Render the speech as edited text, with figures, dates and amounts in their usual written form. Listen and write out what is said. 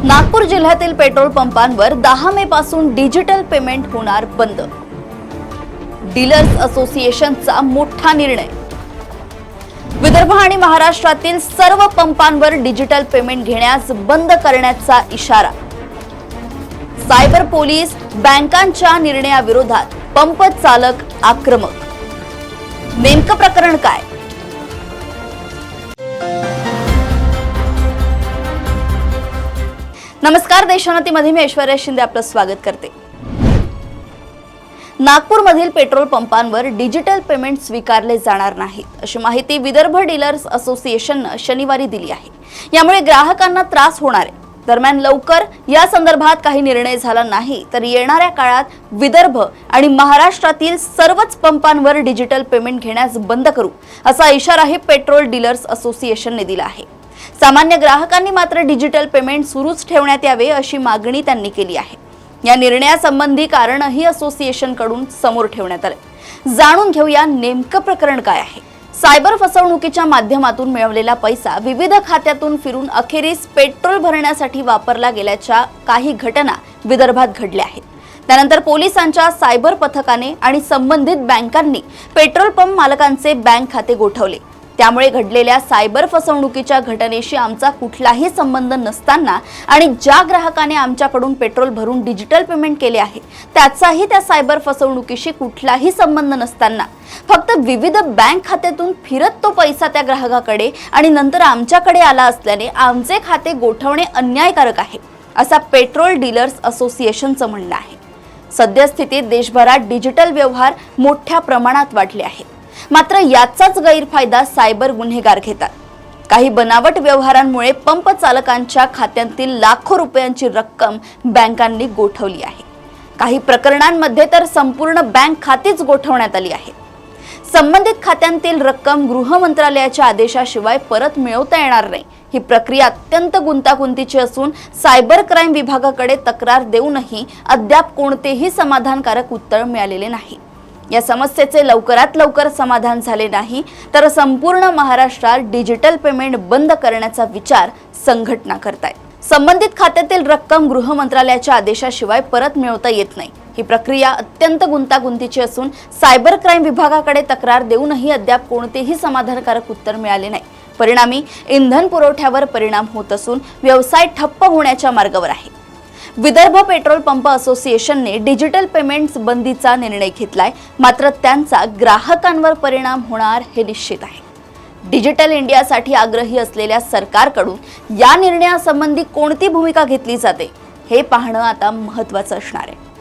नागपूर जिल्ह्यातील पेट्रोल पंपांवर 10 मे पासून digital payment होणार बंद। डीलर्स असोसिएशनचा मोठा निर्णय। विदर्भ आणि महाराष्ट्रातील सर्व पंपांवर डिजिटल पेमेंट घेण्यास बंद करण्याचा इशारा। सायबर पोलीस बँकांच्या निर्णयाविरोधात पंप चालक आक्रमक। नेमकं प्रकरण काय? नमस्कार, देशोन्नतीमध्ये मी ऐश्वर्या शिंदे आपलं स्वागत करते। नागपूरमधील पेट्रोल पंपांवर डिजिटल पेमेंट स्वीकारले जाणार नाहीत अशी माहिती विदर्भ डीलर्स असोसिएशनने शनिवारी दिली आहे। यामुळे ग्राहकांना त्रास होणार आहे। दरम्यान लवकर या संदर्भात काही निर्णय झाला नाही तर येणाऱ्या काळात विदर्भ आणि महाराष्ट्रातील सर्वच पंपांवर डिजिटल पेमेंट घेण्यास बंद करू असा इशाराही पेट्रोल डीलर्स असोसिएशनने दिला आहे। सामान्य ग्राहकांनी मात्र डिजिटल पेमेंट सुरूच ठेवण्यात यावे अशी मागणी त्यांनी केली आहे। या निर्णयासंबंधी कारणही असोसिएशनकडून समोर ठेवण्यात आले। जाणून घेऊया नेमकं प्रकरण काय आहे। सायबर फसवणुकीच्या माध्यमातून मिळवलेला पैसा विविध खात्यातून फिरून अखेरीस पेट्रोल भरण्यासाठी वापरला गेल्याच्या काही घटना विदर्भात घडल्या आहेत। त्यानंतर पोलिसांच्या सायबर पथकाने आणि संबंधित बँकांनी पेट्रोल पंप मालकांचे बँक खाते गोठवले। त्यामुळे घडलेल्या सायबर फसवणुकीच्या घटनेशी आमचा कुठलाही संबंध नसताना आणि ज्या ग्राहकाने आमच्याकडून पेट्रोल भरून डिजिटल पेमेंट केले आहे त्याचाही त्या सायबर फसवणुकीशी कुठलाही संबंध नसताना फक्त विविध बँक खात्यातून फिरत तो पैसा त्या ग्राहकाकडे आणि नंतर आमच्याकडे आला असल्याने आमचे खाते गोठवणे अन्यायकारक आहे असा पेट्रोल डीलर्स असोसिएशनचं म्हणणं आहे। सद्यस्थितीत देशभरात डिजिटल व्यवहार मोठ्या प्रमाणात वाढले आहेत, मात्र याचाच गैरफायदा सायबर गुन्हेगार घेतात। काही बनावट व्यवहारांमुळे पंप चालकांच्या खात्यातील लाखो रुपयांची रक्कम बँकांनी गोठवली आहे। काही प्रकरणांमध्ये तर संपूर्ण बँक खातीच गोठवण्यात आली आहे। संबंधित खात्यांतील रक्कम गृह मंत्रालयाच्या आदेशाशिवाय परत मिळवता येणार नाही। ही प्रक्रिया अत्यंत गुंतागुंतीची असून सायबर क्राईम विभागाकडे तक्रार देऊनही अद्याप कोणतेही समाधानकारक उत्तर मिळालेले नाही। या समस्येचे लवकरात लवकर समाधान झाले नाही तर संपूर्ण महाराष्ट्रात डिजिटल पेमेंट बंद करण्याचा विचार संघटना करतायत। संबंधित खात्यातील रक्कम गृह मंत्रालयाच्या आदेशाशिवाय परत मिळवता येत नाही। ही प्रक्रिया अत्यंत गुंतागुंतीची असून सायबर क्राईम विभागाकडे तक्रार देऊनही अद्याप कोणतेही समाधानकारक उत्तर मिळाले नाही। परिणामी इंधन पुरवठ्यावर परिणाम होत असून व्यवसाय ठप्प होण्याच्या मार्गावर आहे। विदर्भ पेट्रोल पंप असोसिएशनने डिजिटल पेमेंट्स बंदीचा निर्णय घेतलाय, मात्र त्यांचा ग्राहकांवर परिणाम होणार हे निश्चित आहे। डिजिटल इंडियासाठी आग्रही असलेल्या सरकारकडून या निर्णयासंबंधी कोणती भूमिका घेतली जाते हे पाहणं आता महत्त्वाचं असणार आहे।